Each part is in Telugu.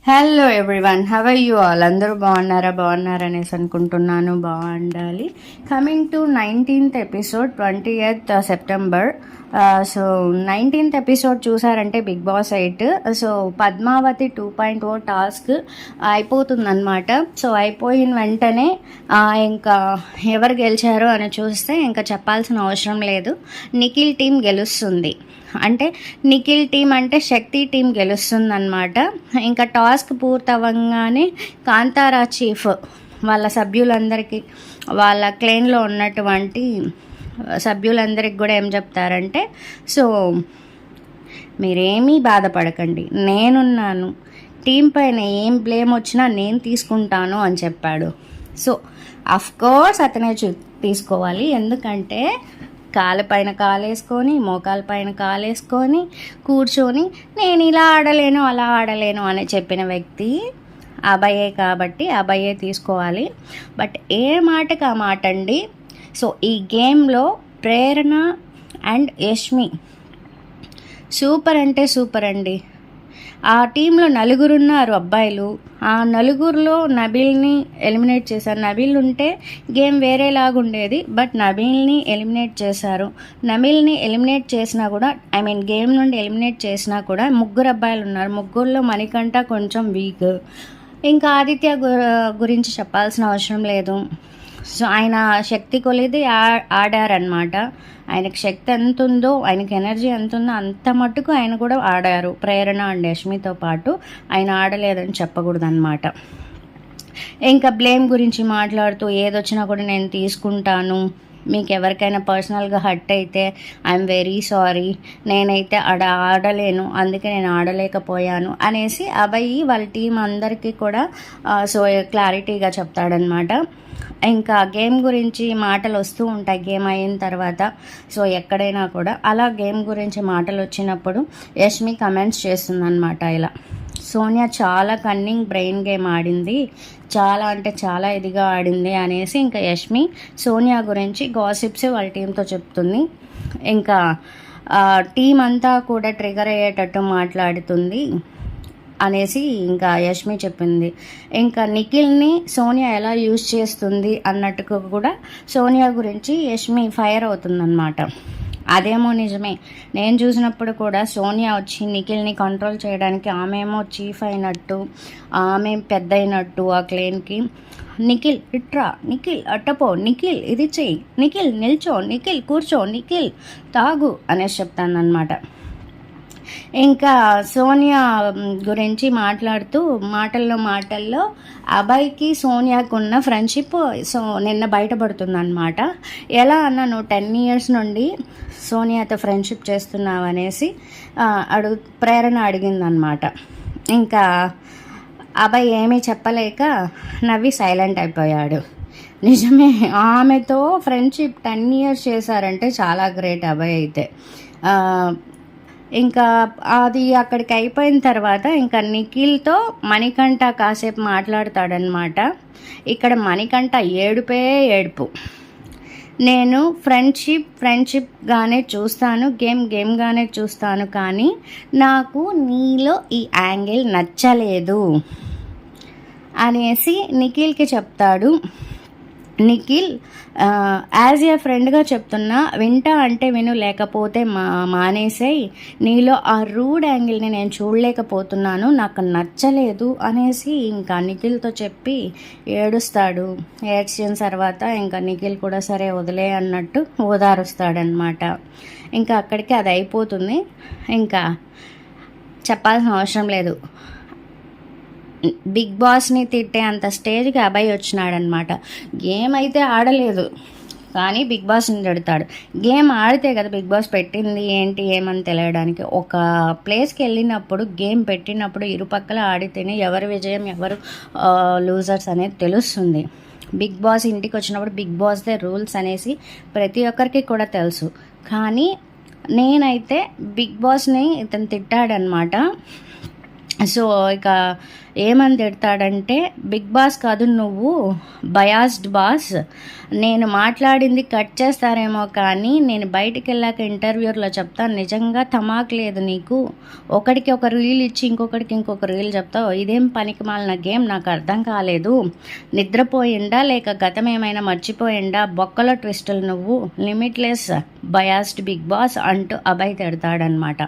Hello everyone, how are you all? అందరూ బాగున్నారనేసి అనుకుంటున్నాను. బాగుండాలి. Coming to 19th episode, 20th September. So 19th episode చూసారంటే big boss 8. So Padmavati 2.0 task అయిపోతుందన్నమాట. సో అయిపోయిన వెంటనే ఇంకా ఎవరు గెలిచారు అని చూస్తే ఇంకా చెప్పాల్సిన అవసరం లేదు. నిఖిల్ టీం గెలుస్తుంది. అంటే నిఖిల్ టీం అంటే శక్తి టీం గెలుస్తుందన్నమాట. ఇంకా టాస్క్ పూర్తవ్వగానే కాంతారా చీఫ్ వాళ్ళ సభ్యులందరికీ, వాళ్ళ క్లెయిన్లో ఉన్నటువంటి సభ్యులందరికీ కూడా ఏం చెప్తారంటే, సో మీరేమీ బాధపడకండి, నేనున్నాను, టీం పైన ఏం బ్లేమ్ వచ్చినా నేను తీసుకుంటాను అని చెప్పాడు. సో అఫ్కోర్స్ అతనే తీసుకోవాలి. ఎందుకంటే కాళ్ళపైన కాలేసుకొని, మోకాలపైన కాలేసుకొని కూర్చొని నేను ఇలా ఆడలేను అలా ఆడలేను అని చెప్పిన వ్యక్తి అభయే, కాబట్టి అభయే తీసుకోవాలి. బట్ ఏ మాటకు ఆ మాట అండి. సో ఈ గేమ్లో ప్రేరణ అండ్ యష్మి సూపర్ అంటే సూపర్ అండి. ఆ టీంలో నలుగురున్నారు అబ్బాయిలు. ఆ నలుగురిలో నబీల్ని ఎలిమినేట్ చేశారు. నబీల్ ఉంటే గేమ్ వేరేలాగా ఉండేది, బట్ నబీల్ని ఎలిమినేట్ చేశారు. నబీల్ని ఎలిమినేట్ చేసినా కూడా, గేమ్ నుండి ఎలిమినేట్ చేసినా కూడా ముగ్గురు అబ్బాయిలు ఉన్నారు. ముగ్గురులో మణికంఠ కొంచెం వీక్. ఇంకా ఆదిత్య గురించి చెప్పాల్సిన అవసరం లేదు. సో ఆయన శక్తి కొలిది ఆడారనమాట. ఆయనకు శక్తి ఎంత ఉందో, ఆయనకి ఎనర్జీ ఎంత ఉందో అంత మట్టుకు ఆయన కూడా ఆడారు. ప్రేరణ అండ్ యష్మితో పాటు ఆయన ఆడలేదని చెప్పకూడదు అనమాట. ఇంకా బ్లేమ్ గురించి మాట్లాడుతూ ఏదొచ్చినా కూడా నేను తీసుకుంటాను, మీకు ఎవరికైనా పర్సనల్గా హర్ట్ అయితే ఐఎమ్ వెరీ సారీ, నేనైతే ఆడలేను, అందుకే నేను ఆడలేకపోయాను అనేసి అబ్బాయి వాళ్ళ టీం అందరికీ కూడా సో క్లారిటీగా చెప్తాడనమాట. ఇంకా గేమ్ గురించి మాటలు వస్తూ ఉంటాయి గేమ్ అయిన తర్వాత. సో ఎక్కడైనా కూడా అలా గేమ్ గురించి మాటలు వచ్చినప్పుడు యష్మి కమెంట్స్ చేస్తుందన్నమాట. ఇలా సోనియా చాలా కన్నింగ్ బ్రెయిన్ గేమ్ ఆడింది, చాలా అంటే చాలా ఇదిగా ఆడింది అనేసి ఇంకా యష్మి సోనియా గురించి గాసిప్స్ వాళ్ళ టీంతో చెప్తుంది. ఇంకా టీం అంతా కూడా ట్రిగర్ అయ్యేటట్టు మాట్లాడుతుంది అనేసి ఇంకా యష్మి చెప్పింది. ఇంకా నిఖిల్ని సోనియా ఎలా యూజ్ చేస్తుంది అన్నట్టుగా కూడా సోనియా గురించి యష్మి ఫైర్ అవుతుందన్నమాట. అదేమో నిజమే. నేను చూసినప్పుడు కూడా సోనియా వచ్చి నిఖిల్ని కంట్రోల్ చేయడానికి ఆమెమో చీఫ్ అయినట్టు, ఆమె పెద్ద అయినట్టు ఆ క్లెయిన్కి నిఖిల్ ఇట్రా, నిఖిల్ అట్టపో, నిఖిల్ ఇది చెయ్యి, నిఖిల్ నిల్చో, నిఖిల్ కూర్చో, నిఖిల్ తాగు అనేసి చెప్తానమాట. ఇంకా సోనియా గురించి మాట్లాడుతూ మాటల్లో అబ్బాయికి సోనియాకు ఉన్న ఫ్రెండ్షిప్ సో నిన్న బయటపడుతుందన్నమాట. ఎలా అన్నా నువ్వు 10 years నుండి సోనియాతో ఫ్రెండ్షిప్ చేస్తున్నావు అనేసి ప్రేరణ అడిగిందనమాట. ఇంకా అబ్బాయి ఏమీ చెప్పలేక నవ్వి సైలెంట్ అయిపోయాడు. నిజమే, ఆమెతో ఫ్రెండ్షిప్ 10 years చేశారంటే చాలా గ్రేట్ అబ్బాయి అయితే. ఇంకా అది అక్కడికి అయిపోయిన తర్వాత ఇంకా నిఖిల్తో మణికంఠ కాసేపు మాట్లాడతాడనమాట. ఇక్కడ మణికంఠ ఏడుపే ఏడుపు. నేను ఫ్రెండ్షిప్గానే చూస్తాను, గేమ్గానే చూస్తాను, కానీ నాకు నీలో ఈ యాంగిల్ నచ్చలేదు అనేసి నిఖిల్కి చెప్తాడు. నిఖిల్ యాజ్ ఏ ఫ్రెండ్గా చెప్తున్నా, వింటా అంటే విను, లేకపోతే మానేసేయి, నీలో ఆ రూడ్ యాంగిల్ని నేను చూడలేకపోతున్నాను, నాకు నచ్చలేదు అనేసి ఇంకా నిఖిల్తో చెప్పి ఏడుస్తాడు. ఏడ్చిన తర్వాత ఇంకా నిఖిల్ కూడా సరే వదిలే అన్నట్టు ఓదారుస్తాడనమాట. ఇంకా అక్కడికి అది అయిపోతుంది. ఇంకా చెప్పాల్సిన అవసరం లేదు. బిగ్ బాస్ని తిట్టే అంత స్టేజ్కి అబ్బాయి వచ్చినాడనమాట. గేమ్ అయితే ఆడలేదు, కానీ బిగ్ బాస్ని తిడతాడు. గేమ్ ఆడితే కదా బిగ్ బాస్ పెట్టింది ఏంటి ఏమని తెలియడానికి. ఒక ప్లేస్కి వెళ్ళినప్పుడు గేమ్ పెట్టినప్పుడు ఇరుపక్కల ఆడితేనే ఎవరు విజయం ఎవరు లూజర్స్ అనేది తెలుస్తుంది. బిగ్ బాస్ ఇంటికి వచ్చినప్పుడు బిగ్ బాస్దే రూల్స్ అనేసి ప్రతి ఒక్కరికి కూడా తెలుసు. కానీ నేనైతే బిగ్ బాస్ని ఇతను తిట్టాడనమాట. సో ఇక ఏమని తిడతాడంటే, బిగ్ బాస్ కాదు నువ్వు బయాస్డ్ బాస్, నేను మాట్లాడింది కట్ చేస్తారేమో కానీ నేను బయటికి వెళ్ళాక ఇంటర్వ్యూలో చెప్తాను, నిజంగా తమాక్ లేదు నీకు, ఒకడికి ఒక రీల్ ఇచ్చి ఇంకొకడికి ఇంకొక రీల్ చెప్తావు, ఇదేం పనికి మాలిన గేమ్, నాకు అర్థం కాలేదు, నిద్రపోయిండా లేక గతం ఏమైనా మర్చిపోయిండా, బొక్కలో ట్విస్టులు నువ్వు, లిమిట్లెస్ బయాస్డ్ బిగ్ బాస్ అంటూ అభయ్ తిడతాడనమాట.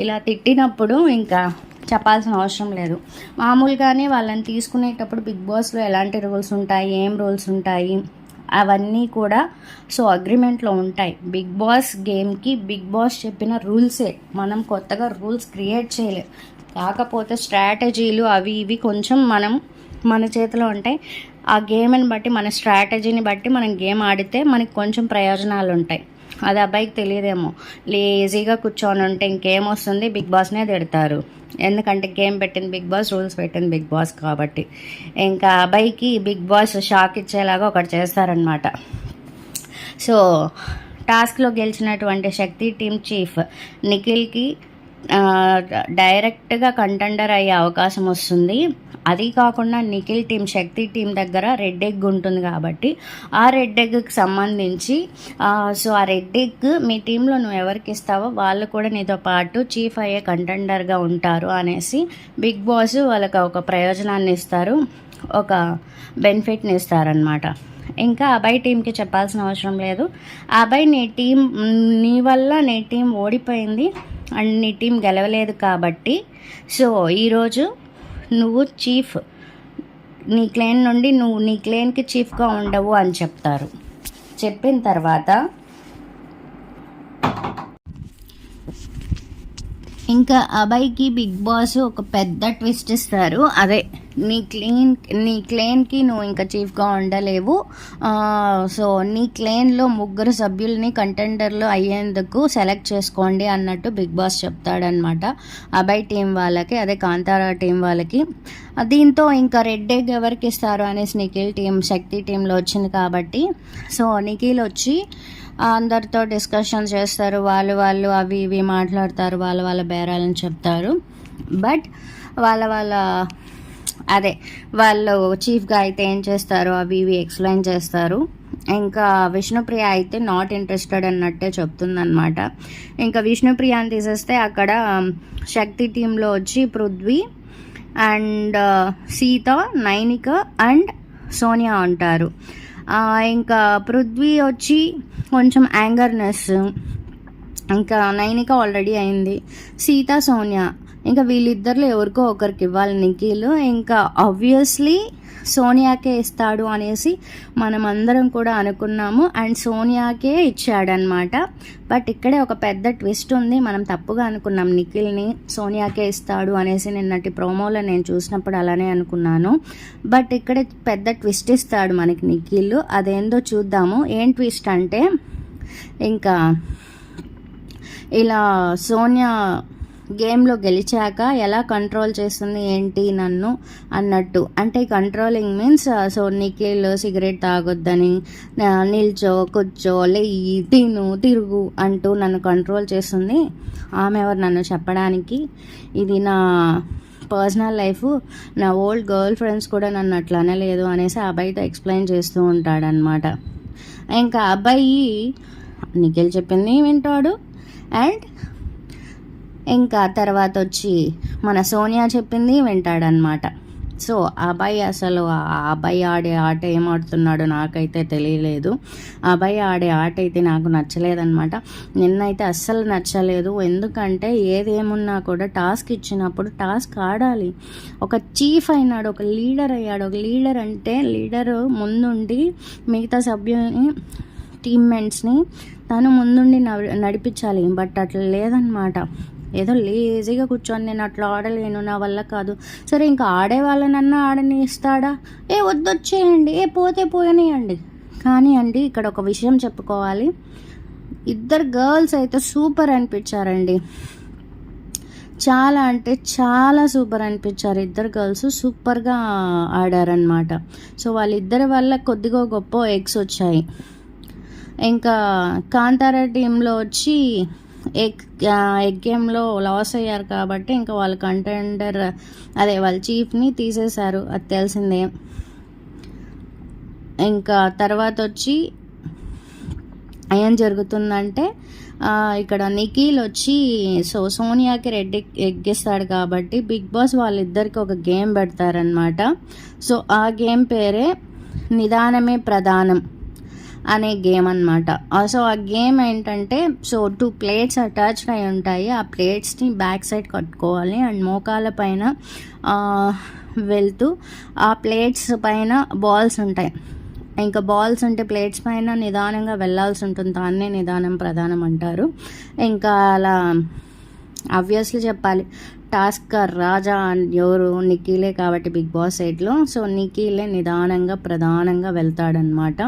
ఇలా తిట్టినప్పుడు ఇంకా చెప్పాల్సిన అవసరం లేదు. మామూలుగానే వాళ్ళని తీసుకునేటప్పుడు బిగ్ బాస్లో ఎలాంటి రూల్స్ ఉంటాయి, ఏం రూల్స్ ఉంటాయి అవన్నీ కూడా సో అగ్రిమెంట్లో ఉంటాయి. బిగ్ బాస్ గేమ్కి బిగ్ బాస్ చెప్పిన రూల్సే, మనం కొత్తగా రూల్స్ క్రియేట్ చేయలేదు. కాకపోతే స్ట్రాటజీలు అవి ఇవి కొంచెం మన చేతిలో ఉంటాయి. ఆ గేమ్ని బట్టి మన స్ట్రాటజీని బట్టి మనం గేమ్ ఆడితే మనకి కొంచెం ప్రయోజనాలు ఉంటాయి. అది అబ్బాయికి తెలియదేమో, లేజీగా కూర్చొని ఉంటే ఇంకేమొస్తుంది, బిగ్ బాస్నే తిడతారు. ఎందుకంటే గేమ్ పెట్టింది బిగ్ బాస్, రూల్స్ పెట్టింది బిగ్ బాస్ కాబట్టి. ఇంకా అబ్బాయికి బిగ్ బాస్ షాక్ ఇచ్చేలాగా ఒకటి చేస్తారనమాట. సో టాస్క్లో గెలిచినటువంటి శక్తి టీమ్ చీఫ్ నిఖిల్కి డైరెక్ట్గా కంటెండర్ అయ్యే అవకాశం వస్తుంది. అది కాకుండా నిఖిల్ టీం శక్తి టీం దగ్గర రెడ్ ఎగ్ ఉంటుంది కాబట్టి ఆ రెడ్ ఎగ్కి సంబంధించి సో ఆ రెడ్ ఎగ్ మీ టీంలో నువ్వు ఎవరికి ఇస్తావో వాళ్ళు కూడా నీతో పాటు చీఫ్ అయ్యే కంటెండర్గా ఉంటారు అనేసి బిగ్ బాస్ వాళ్ళకి ఒక ప్రయోజనాన్ని ఇస్తారు, ఒక బెనిఫిట్ని ఇస్తారనమాట. ఇంకా అబ్బాయి టీంకి చెప్పాల్సిన అవసరం లేదు. అబ్బాయి నీ వల్ల నీ టీం ఓడిపోయింది అండ్ నీ టీం గెలవలేదు కాబట్టి సో ఈరోజు నువ్వు చీఫ్, నీ క్లేన్ నుండి నువ్వు నీ క్లేన్కి చీఫ్గా ఉండవు అని చెప్తారు. చెప్పిన తర్వాత ఇంకా అబ్బాయికి బిగ్ బాస్ ఒక పెద్ద ట్విస్ట్ ఇస్తారు. అదే నీ క్లేన్కి నువ్వు ఇంకా చీఫ్గా ఉండలేవు, సో నీ క్లేన్లో 3 సభ్యుల్ని కంటెండర్లు అయ్యేందుకు సెలెక్ట్ చేసుకోండి అన్నట్టు బిగ్ బాస్ చెప్తాడనమాట అబ్బాయి టీం వాళ్ళకి, అదే కాంతారా టీం వాళ్ళకి. దీంతో ఇంకా రెడ్ ఎగ్ ఎవరికి ఇస్తారు అనేసి నిఖిల్ టీం శక్తి టీంలో వచ్చింది కాబట్టి సో నిఖిల్ వచ్చి అందరితో డిస్కషన్ చేస్తారు, వాళ్ళు అవి ఇవి మాట్లాడతారు, వాళ్ళ బేరాలను చెప్తారు. బట్ వాళ్ళు చీఫ్గా అయితే ఏం చేస్తారో అవి ఇవి ఎక్స్ప్లెయిన్ చేస్తారు. ఇంకా విష్ణుప్రియ అయితే నాట్ ఇంట్రెస్టెడ్ అన్నట్టే చెప్తుందన్నమాట. ఇంకా విష్ణుప్రియని తీసేస్తే అక్కడ శక్తి టీంలో వచ్చి పృథ్వీ అండ్ సీత, నైనిక అండ్ సోనియా ఉంటారు. ఇంకా పృథ్వీ వచ్చి కొంచెం యాంగర్నెస్, ఇంకా నైనిక ఆల్రెడీ అయింది, సీత, సోనియా, ఇంకా వీళ్ళిద్దరిలో ఎవరికో ఒకరికి ఇవ్వాలి నిఖిల్. ఇంకా ఆబ్వియస్లీ సోనియాకే ఇస్తాడు అనేసి మనం అందరం కూడా అనుకున్నాము అండ్ సోనియాకే ఇచ్చాడనమాట. బట్ ఇక్కడే ఒక పెద్ద ట్విస్ట్ ఉంది, మనం తప్పుగా అనుకున్నాం నిఖిల్ని సోనియాకే ఇస్తాడు అనేసి. నిన్నటి ప్రోమోలో నేను చూసినప్పుడు అలానే అనుకున్నాను. బట్ ఇక్కడే పెద్ద ట్విస్ట్ ఇస్తాడు మనకి నిఖిల్, అదేందో చూద్దాము. ఏం ట్విస్ట్ అంటే ఇంకా ఇలా సోనియా గేమ్లో గెలిచాక ఎలా కంట్రోల్ చేస్తుంది ఏంటి నన్ను అన్నట్టు. అంటే controlling means so Nikhil cigarette తాగొద్దని, నిల్చో కూర్చో లేయి తిరుగు అంటూ నన్ను కంట్రోల్ చేస్తుంది. ఆమె ఎవరు నన్ను చెప్పడానికి, ఇది నా పర్సనల్ లైఫ్, నా ఓల్డ్ గర్ల్ ఫ్రెండ్స్ కూడా నన్ను అట్లా అనలేదు అనేసి అబ్బాయితో ఎక్స్ప్లెయిన్ చేస్తూ ఉంటాడనమాట. ఇంకా అబ్బాయి నిఖిల్ చెప్పింది వింటాడు అండ్ ఇంకా తర్వాత వచ్చి మన సోనియా చెప్పింది వింటాడనమాట. సో అబ్బాయి అసలు అబ్బాయి ఆడే ఆట ఏం ఆడుతున్నాడో నాకైతే తెలియలేదు. అబ్బాయి ఆడే ఆట అయితే నాకు నచ్చలేదన్నమాట. నిన్నైతే అస్సలు నచ్చలేదు. ఎందుకంటే ఏదేమున్నా కూడా టాస్క్ ఇచ్చినప్పుడు టాస్క్ ఆడాలి. ఒక చీఫ్ అయినాడు, ఒక లీడర్ అయ్యాడు. ఒక లీడర్ అంటే లీడరు ముందుండి మిగతా సభ్యుల్ని టీమ్మేట్స్ని తను ముందుండి నడిపించాలి. బట్ అట్లా లేదనమాట. ఏదో లేజీగా కూర్చొని నేను అట్లా ఆడలేను, నా వల్ల కాదు. సరే ఇంకా ఆడే వాళ్ళనన్నా ఆడని ఇస్తాడా, వద్దొచ్చేయండి, పోతే పోయనియండి. కానీ అండి ఇక్కడ ఒక విషయం చెప్పుకోవాలి, ఇద్దరు గర్ల్స్ అయితే సూపర్ అనిపించారండి. చాలా అంటే చాలా సూపర్ అనిపించారు. ఇద్దరు గర్ల్స్ సూపర్గా ఆడారనమాట. సో వాళ్ళిద్దరి వల్ల కొద్దిగా గొప్ప ఎగ్స్ వచ్చాయి. ఇంకా కాంతారా టీంలో వచ్చి ఎగ్ గేమ్లో లాస్ అయ్యారు కాబట్టి ఇంకా వాళ్ళ కంటెండర్ వాళ్ళ చీఫ్ని తీసేశారు, అది తెలిసిందే. ఇంకా తర్వాత వచ్చి ఏం జరుగుతుందంటే ఇక్కడ నిఖిల్ వచ్చి సోనియాకి రెడ్ ఎగ్గిస్తాడు కాబట్టి బిగ్ బాస్ వాళ్ళిద్దరికి ఒక గేమ్ పెడతారనమాట. సో ఆ గేమ్ పేరే నిదానమే ప్రధానం అనే గేమ్ అనమాట. సో ఆ గేమ్ ఏంటంటే 2 ప్లేట్స్ అటాచ్డ్ అయి ఉంటాయి. ఆ ప్లేట్స్ని బ్యాక్ సైడ్ కట్టుకోవాలి అండ్ మోకాల పైన వెళ్తూ ఆ ప్లేట్స్ పైన బాల్స్ ఉంటాయి. ఇంకా బాల్స్ ఉంటే ప్లేట్స్ పైన నిదానంగా వెళ్ళాల్సి ఉంటుంది, దాన్నే నిదానం ప్రధానం అంటారు. ఇంకా అలా ఆబ్వియస్లీ చెప్పాలి, టాస్కర్ రాజా ఎవరు, నిఖిలే కాబట్టి బిగ్ బాస్ సైడ్లో. సో నిఖిలే నిదానంగా ప్రధానంగా వెళ్తాడనమాట.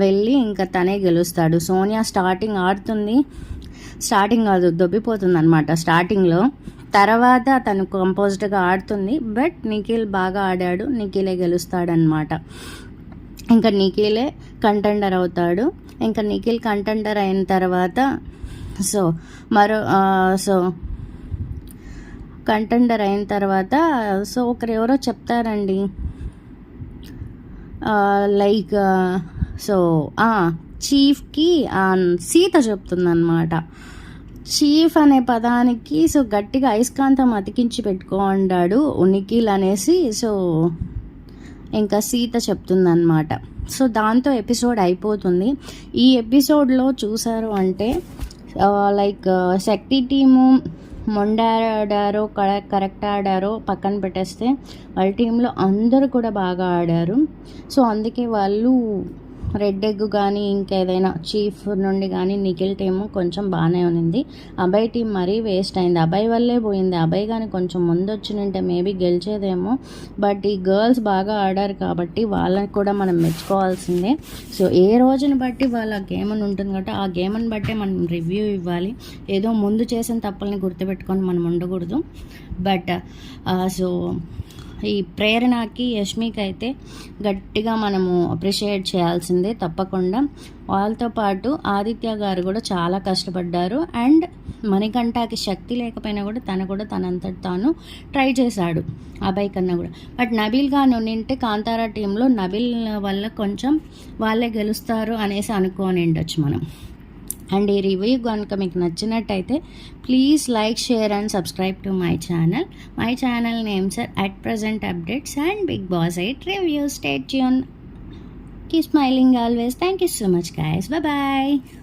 వెళ్ళి ఇంకా తనే గెలుస్తాడు. సోనియా స్టార్టింగ్ ఆడుతుంది, స్టార్టింగ్ కాదు దొబ్బిపోతుంది అనమాట స్టార్టింగ్లో. తర్వాత తను కంపోజ్డ్గా ఆడుతుంది, బట్ నిఖిల్ బాగా ఆడాడు, నిఖిలే గెలుస్తాడనమాట. ఇంకా నిఖిలే కంటెండర్ అవుతాడు. ఇంకా నిఖిల్ కంటెండర్ అయిన తర్వాత కంటెండర్ అయిన తర్వాత ఒకరు ఎవరో చెప్తారండి, లైక్ చీఫ్కి సీత చెప్తుందన్నమాట. చీఫ్ అనే పదానికి గట్టిగా అయస్కాంతం అతికించి పెట్టుకోండాడు నిఖిల్ అనేసి ఇంకా సీత చెప్తుందన్నమాట. దాంతో ఎపిసోడ్ అయిపోతుంది. ఈ ఎపిసోడ్లో చూసారు అంటే లైక్ శక్తి టీము మొండాడారో కరెక్ట్ ఆడారో పక్కన పెట్టేస్తే వాళ్ళ టీంలో అందరూ కూడా బాగా ఆడారు. అందుకే వాళ్ళు రెడ్ ఎగ్ కానీ ఇంకేదైనా చీఫ్ నుండి కానీ నిఖిల్ టీము కొంచెం బాగానే ఉంది. అభయ్ టీం మరీ వేస్ట్ అయింది, అభయ్ వల్లే పోయింది. అభయ్ కానీ కొంచెం ముందు వచ్చినంటే మేబీ గెలిచేదేమో. బట్ ఈ గర్ల్స్ బాగా ఆడారు కాబట్టి వాళ్ళని కూడా మనం మెచ్చుకోవాల్సిందే. ఏ రోజుని బట్టి వాళ్ళ గేమ్ అని ఉంటుంది కాబట్టి ఆ గేమ్ని బట్టే మనం రివ్యూ ఇవ్వాలి. ఏదో ముందు చేసిన తప్పుల్ని గుర్తుపెట్టుకొని మనం ఉండకూడదు. బట్ ఈ ప్రేరణకి యష్మికి అయితే గట్టిగా మనము అప్రిషియేట్ చేయాల్సిందే తప్పకుండా. వాళ్ళతో పాటు ఆదిత్య గారు కూడా చాలా కష్టపడ్డారు. అండ్ మణికంఠకి శక్తి లేకపోయినా కూడా తనంతట తాను ట్రై చేశాడు అభయ్ కన్నా కూడా. బట్ నబీల్ గాను నింటే కాంతారా టీంలో నబీల్ వల్ల కొంచెం వాళ్ళే గెలుస్తారు అనేసి అనుకోని ఉండొచ్చు మనం. అండ్ ఈ రివ్యూ కనుక మీకు నచ్చినట్టయితే please like, share and subscribe to my channel. My channel names are at present updates and Big Boss 8 reviews. Stay tuned. Keep smiling always. Thank you so much guys. Bye bye.